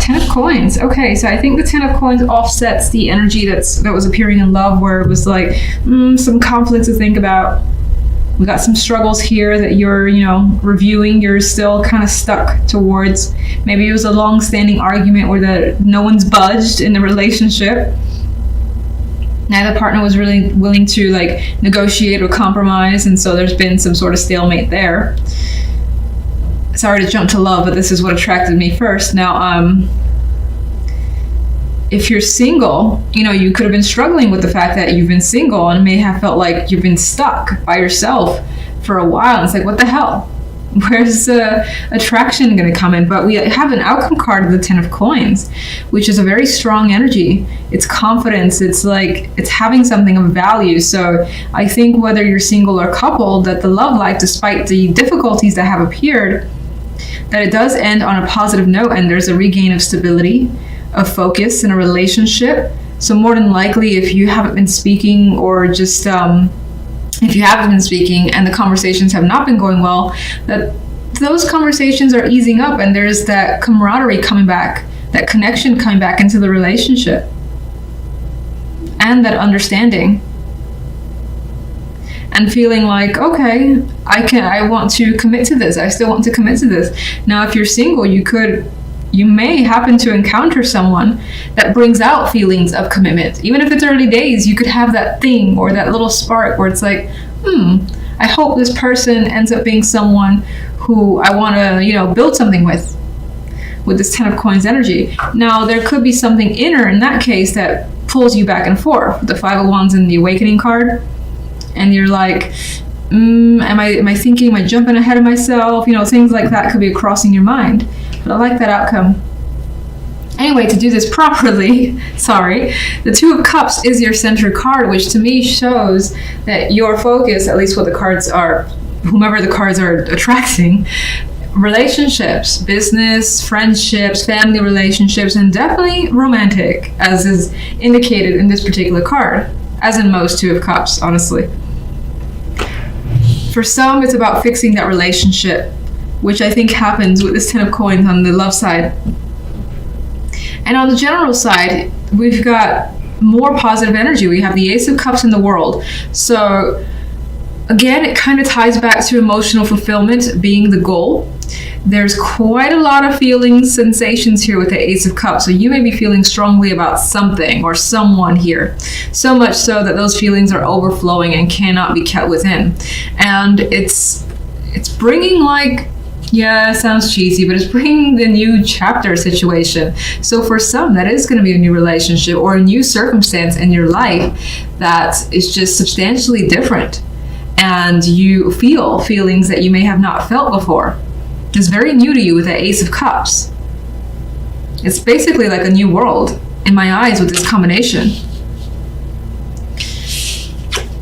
Ten of Coins. Okay, so I think the Ten of Coins offsets the energy that was appearing in love, where it was like some conflict to think about. We got some struggles here that you're, reviewing. You're still kind of stuck towards. Maybe it was a long-standing argument where that no one's budged in the relationship. Neither partner was really willing to negotiate or compromise, and so there's been some sort of stalemate there. Sorry to jump to love, but this is what attracted me first. Now, if you're single, you could have been struggling with the fact that you've been single and may have felt like you've been stuck by yourself for a while. It's like, what the hell? Where's the attraction going to come in? But we have an outcome card of the Ten of Coins, which is a very strong energy. It's confidence. It's like it's having something of value. So I think whether you're single or coupled, that the love life, despite the difficulties that have appeared, that it does end on a positive note, and there's a regain of stability, of focus in a relationship. So more than likely, if you haven't been speaking, or just if you haven't been speaking and the conversations have not been going well, that those conversations are easing up, and there's that camaraderie coming back, that connection coming back into the relationship, and that understanding, and feeling like, okay, I want to commit to this. I still want to commit to this. Now, if you're single, you may happen to encounter someone that brings out feelings of commitment. Even if it's early days, you could have that thing or that little spark where it's like, I hope this person ends up being someone who I want to, build something with this Ten of Coins energy. Now, there could be something inner in that case that pulls you back and forth. The Five of Wands and the Awakening card. And you're like, am I thinking, am I jumping ahead of myself? Things like that could be crossing your mind. But I like that outcome. Anyway, to do this properly, the Two of Cups is your center card, which to me shows that your focus, at least what the cards are, whomever the cards are attracting, relationships, business, friendships, family relationships, and definitely romantic, as is indicated in this particular card, as in most Two of Cups, honestly. For some, it's about fixing that relationship, which I think happens with this Ten of Coins on the love side. And on the general side, we've got more positive energy. We have the Ace of Cups in the World. So again, it kind of ties back to emotional fulfillment being the goal. There's quite a lot of feelings, sensations here with the Ace of Cups. So you may be feeling strongly about something or someone here. So much so that those feelings are overflowing and cannot be kept within. And it's bringing it sounds cheesy, but it's bringing the new chapter situation. So for some, that is going to be a new relationship or a new circumstance in your life that is just substantially different. And you feel feelings that you may have not felt before. It's very new to you with the Ace of Cups. It's basically like a new world in my eyes with this combination.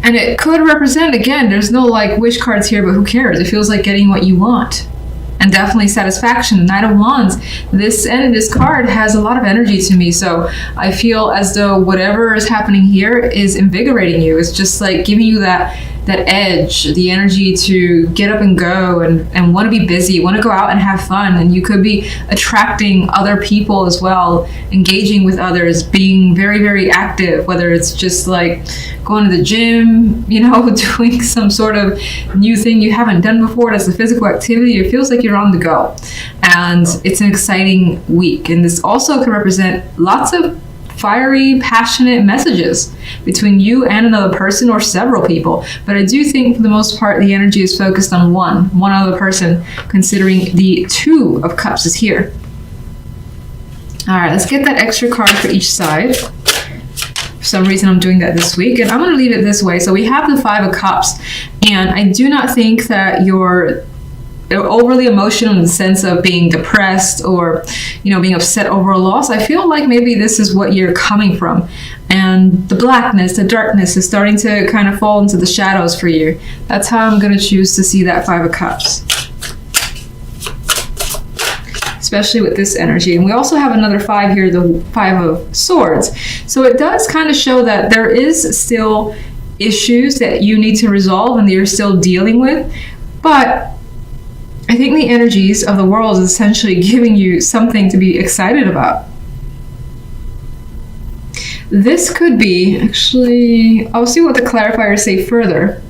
And it could represent, again, there's no wish cards here, but who cares? It feels like getting what you want. And definitely satisfaction. The Knight of Wands. This card has a lot of energy to me. So I feel as though whatever is happening here is invigorating you. It's just like giving you that edge, the energy to get up and go and want to be busy, want to go out and have fun. And you could be attracting other people as well, engaging with others, being very, very active, whether it's just like going to the gym, doing some sort of new thing you haven't done before. That's a physical activity. It feels like you're on the go. And it's an exciting week. And this also can represent lots of fiery, passionate messages between you and another person or several people. But I do think for the most part, the energy is focused on one other person, considering the Two of Cups is here. All right, let's get that extra card for each side. For some reason, I'm doing that this week, and I'm going to leave it this way. So we have the Five of Cups, and I do not think that you're overly emotional in the sense of being depressed or being upset over a loss. I feel like maybe this is what you're coming from, and the blackness, the darkness is starting to kind of fall into the shadows for you. That's how I'm going to choose to see that Five of Cups, especially with this energy. And we also have another five here, the Five of Swords. So it does kind of show that there is still issues that you need to resolve and that you're still dealing with, but I think the energies of the world is essentially giving you something to be excited about. This could be, actually, I'll see what the clarifiers say further.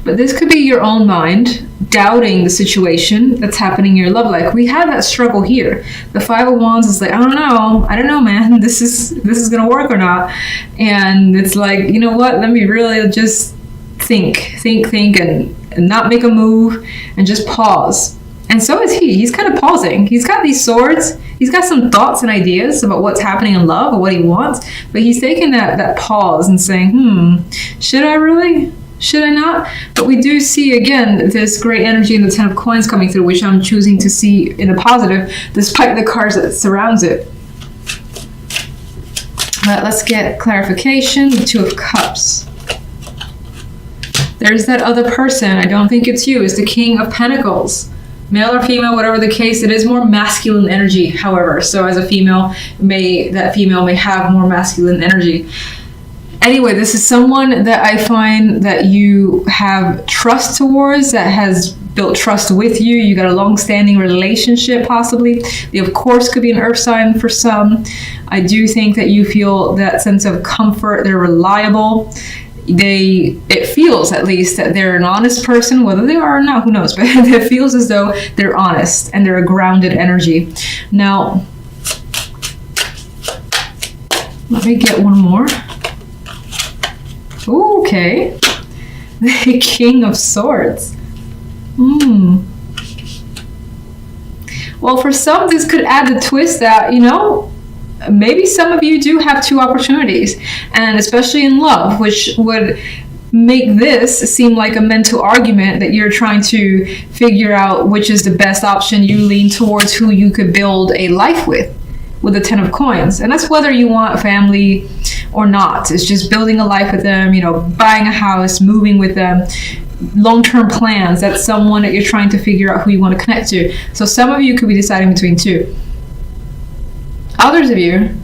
But this could be your own mind doubting the situation that's happening in your love life. We had that struggle here. The Five of Wands is like, I don't know, man. This is gonna work or not. And it's like, you know what? Let me really just think, and not make a move, and just pause. And so is he. He's kind of pausing. He's got these swords. He's got some thoughts and ideas about what's happening in love or what he wants. But he's taking that pause and saying, should I really? Should I not? But we do see, again, this great energy in the Ten of Coins coming through, which I'm choosing to see in a positive, despite the cards that surrounds it. But let's get clarification. The Two of Cups. There's that other person. I don't think it's you. It's the King of Pentacles. Male or female, whatever the case, it is more masculine energy, however. So as a female, that female may have more masculine energy. Anyway, this is someone that I find that you have trust towards, that has built trust with you. You got a long-standing relationship, possibly. They, of course, could be an earth sign for some. I do think that you feel that sense of comfort. They're reliable. It feels, at least, that they're an honest person. Whether they are or not, who knows? But it feels as though they're honest and they're a grounded energy. Now, let me get one more. Okay. The King of Swords. Well, for some, this could add the twist that, maybe some of you do have two opportunities, and especially in love, which would make this seem like a mental argument that you're trying to figure out which is the best option. You lean towards who you could build a life with the Ten of Coins. And that's whether you want a family or not. It's just building a life with them, buying a house, moving with them, long-term plans. That's someone that you're trying to figure out who you want to connect to. So some of you could be deciding between two. Others of you,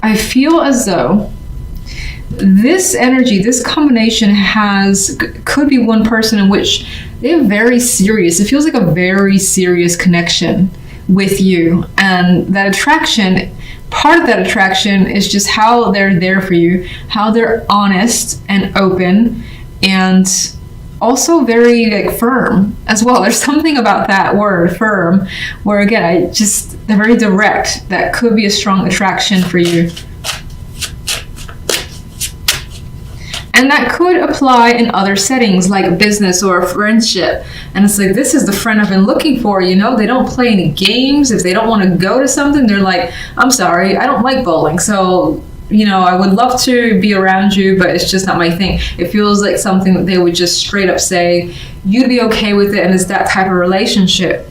I feel as though this energy, this combination could be one person in which they're very serious. It feels like a very serious connection with you. And that attraction, part of that attraction is just how they're there for you, how they're honest and open, and also very firm as well. There's something about that word, firm, where again, they're very direct. That could be a strong attraction for you. And that could apply in other settings like business or a friendship. And it's like, this is the friend I've been looking for, They don't play any games. If they don't want to go to something, they're like, I'm sorry, I don't like bowling. So, I would love to be around you, but it's just not my thing. It feels like something that they would just straight up say, you'd be okay with it, and it's that type of relationship.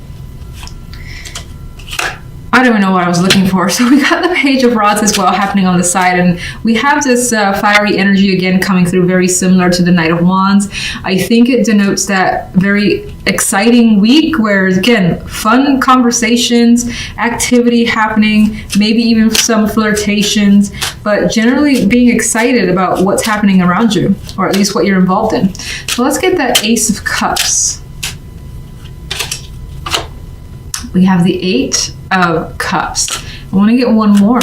I don't even know what I was looking for. So we got the Page of Rods as well happening on the side, and we have this fiery energy again coming through, very similar to the Knight of Wands. I think it denotes that very exciting week where, again, fun conversations, activity happening, maybe even some flirtations, but generally being excited about what's happening around you, or at least what you're involved in. So let's get that Ace of Cups. We have the Eight of Cups. I want to get one more.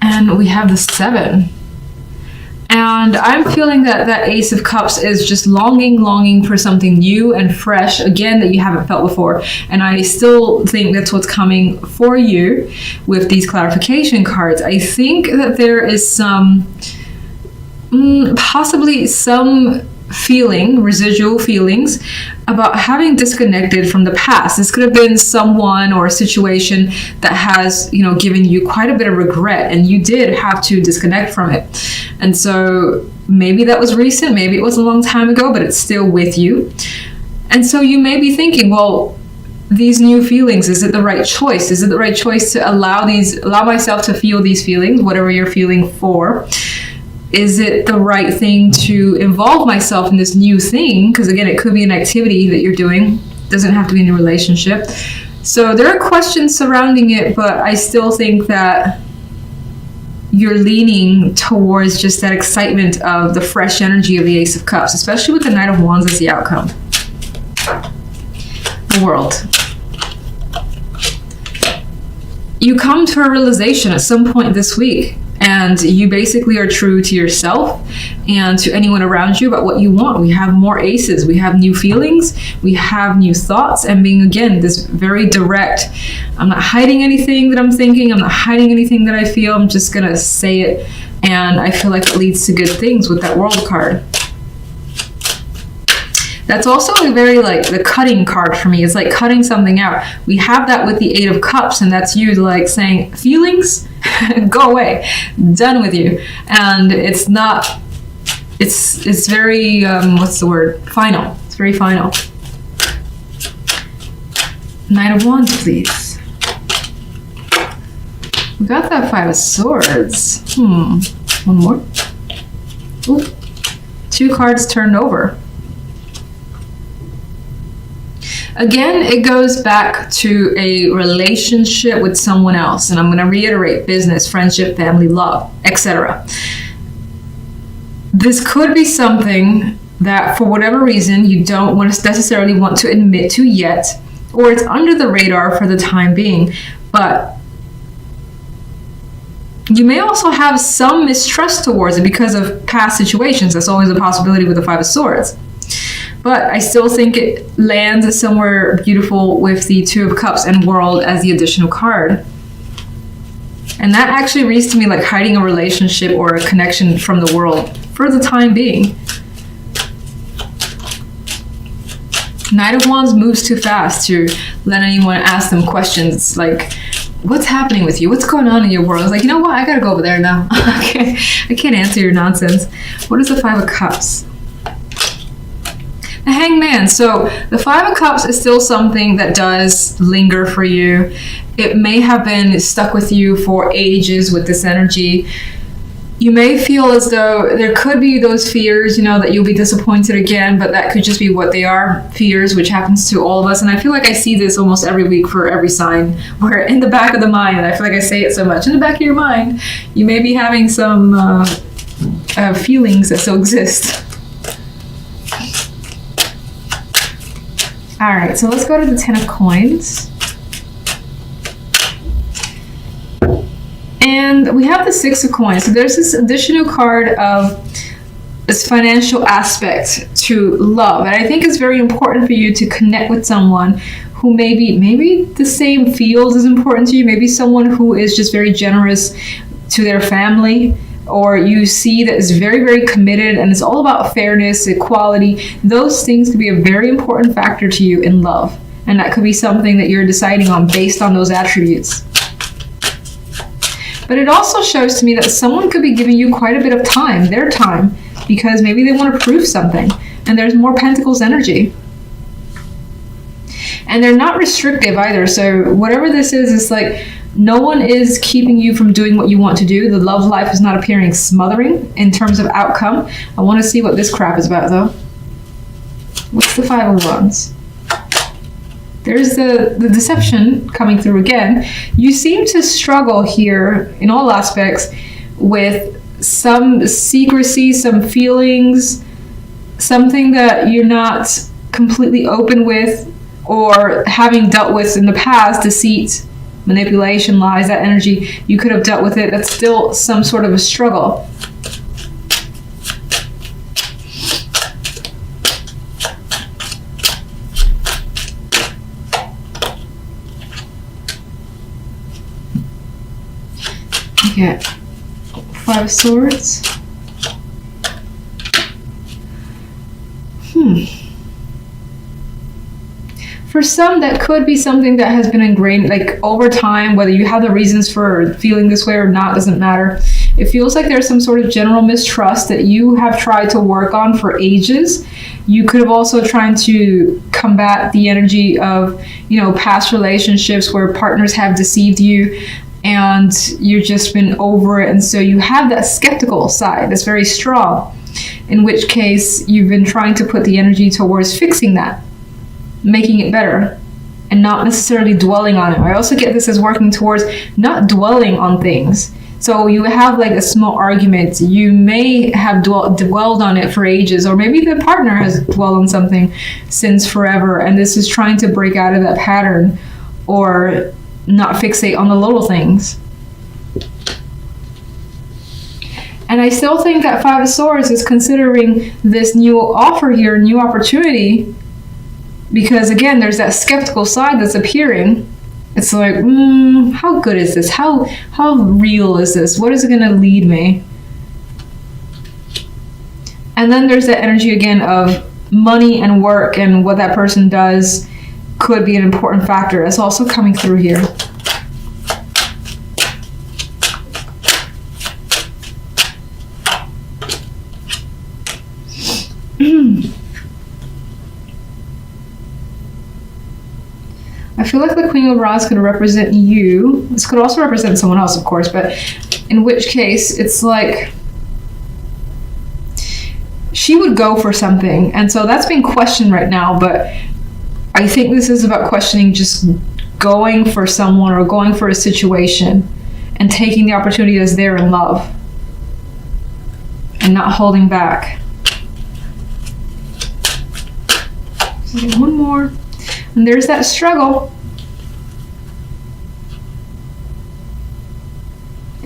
And we have the Seven. And I'm feeling that Ace of Cups is just longing for something new and fresh, again, that you haven't felt before. And I still think that's what's coming for you with these clarification cards. I think that there is possibly some residual feelings about having disconnected from the past. This could have been someone or a situation that has, given you quite a bit of regret, and you did have to disconnect from it. And so maybe that was recent, maybe it was a long time ago, but it's still with you. And so you may be thinking, well, these new feelings, is it the right choice? Is it the right choice to allow myself to feel these feelings, whatever you're feeling for? Is it the right thing to involve myself in this new thing? Because again, it could be an activity that you're doing. It doesn't have to be in a relationship. So there are questions surrounding it, but I still think that you're leaning towards just that excitement of the fresh energy of the Ace of Cups, especially with the Knight of Wands as the outcome. The World. You come to a realization at some point this week, and you basically are true to yourself and to anyone around you about what you want. We have more aces. We have new feelings. We have new thoughts. And being, again, this very direct. I'm not hiding anything that I'm thinking. I'm not hiding anything that I feel. I'm just going to say it. And I feel like it leads to good things with that World card. That's also a very, like, the cutting card for me. It's like cutting something out. We have that with the Eight of Cups, and that's you, like, saying, feelings, go away, done with you. And it's not, it's very, what's the word? Final. It's very final. Knight of Wands, please. We got that Five of Swords. One more. Ooh. 2 cards turned over. Again, it goes back to a relationship with someone else. And I'm going to reiterate: business, friendship, family, love, etc. This could be something that, for whatever reason, you don't necessarily want to admit to yet, or it's under the radar for the time being. But you may also have some mistrust towards it because of past situations. That's always a possibility with the Five of Swords. But I still think it lands somewhere beautiful with the Two of Cups and World as the additional card. And that actually reads to me like hiding a relationship or a connection from the world for the time being. Knight of Wands moves too fast to let anyone ask them questions like, what's happening with you? What's going on in your world? It's like, you know what? I gotta go over there now. I can't answer your nonsense. What is the Five of Cups? The Hangman. So the Five of Cups is still something that does linger for you. It may have been stuck with you for ages with this energy. You may feel as though there could be those fears, that you'll be disappointed again, but that could just be what they are, fears, which happens to all of us. And I feel like I see this almost every week for every sign, where in the back of the mind, I feel like I say it so much, in the back of your mind, you may be having some feelings that still exist. All right, so let's go to the Ten of Coins. And we have the Six of Coins. So there's this additional card of this financial aspect to love. And I think it's very important for you to connect with someone who maybe the same field is important to you. Maybe someone who is just very generous to their family, or you see that is very, very committed and it's all about fairness, equality. Those things could be a very important factor to you in love. And that could be something that you're deciding on based on those attributes. But it also shows to me that someone could be giving you quite a bit of time, their time, because maybe they want to prove something. And there's more Pentacles energy. And they're not restrictive either. So whatever this is, it's like no one is keeping you from doing what you want to do. The love life is not appearing smothering in terms of outcome. I want to see what this crap is about, though. What's the Five of Wands? There's the deception coming through again. You seem to struggle here in all aspects with some secrecy, some feelings, something that you're not completely open with, or having dealt with in the past, deceit, manipulation, lies, that energy, you could have dealt with it. That's still some sort of a struggle. Okay, Five of Swords. For some, that could be something that has been ingrained, like over time, whether you have the reasons for feeling this way or not, doesn't matter. It feels like there's some sort of general mistrust that you have tried to work on for ages. You could have also tried to combat the energy of, past relationships where partners have deceived you and you've just been over it. And so you have that skeptical side that's very strong, in which case you've been trying to put the energy towards fixing that, making it better, and not necessarily dwelling on it. I also get this as working towards not dwelling on things. So you have like a small argument. You may have dwelled on it for ages, or maybe the partner has dwelled on something since forever, and this is trying to break out of that pattern or not fixate on the little things. And I still think that Five of Swords is considering this new offer here, new opportunity, because again, there's that skeptical side that's appearing. It's like, how good is this? How real is this? What is it going to lead me? And then there's that energy again of money and work, and what that person does could be an important factor. That's also coming through here. I feel like the Queen of Rods could represent you. This could also represent someone else, of course, but in which case it's like she would go for something. And so that's being questioned right now, but I think this is about questioning just going for someone or going for a situation and taking the opportunity that's there in love and not holding back. So one more. And there's that struggle.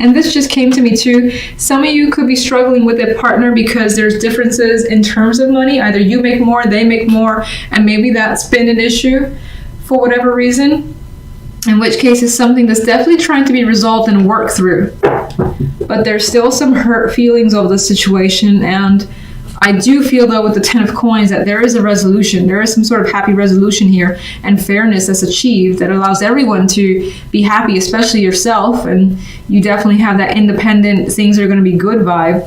And this just came to me too. Some of you could be struggling with a partner because there's differences in terms of money. Either you make more, they make more, and maybe that's been an issue for whatever reason. In which case it's something that's definitely trying to be resolved and worked through. But there's still some hurt feelings over the situation, and I do feel though with the Ten of Coins that there is a resolution. There is some sort of happy resolution here and fairness that's achieved that allows everyone to be happy, especially yourself. And you definitely have that independent, things are going to be good vibe.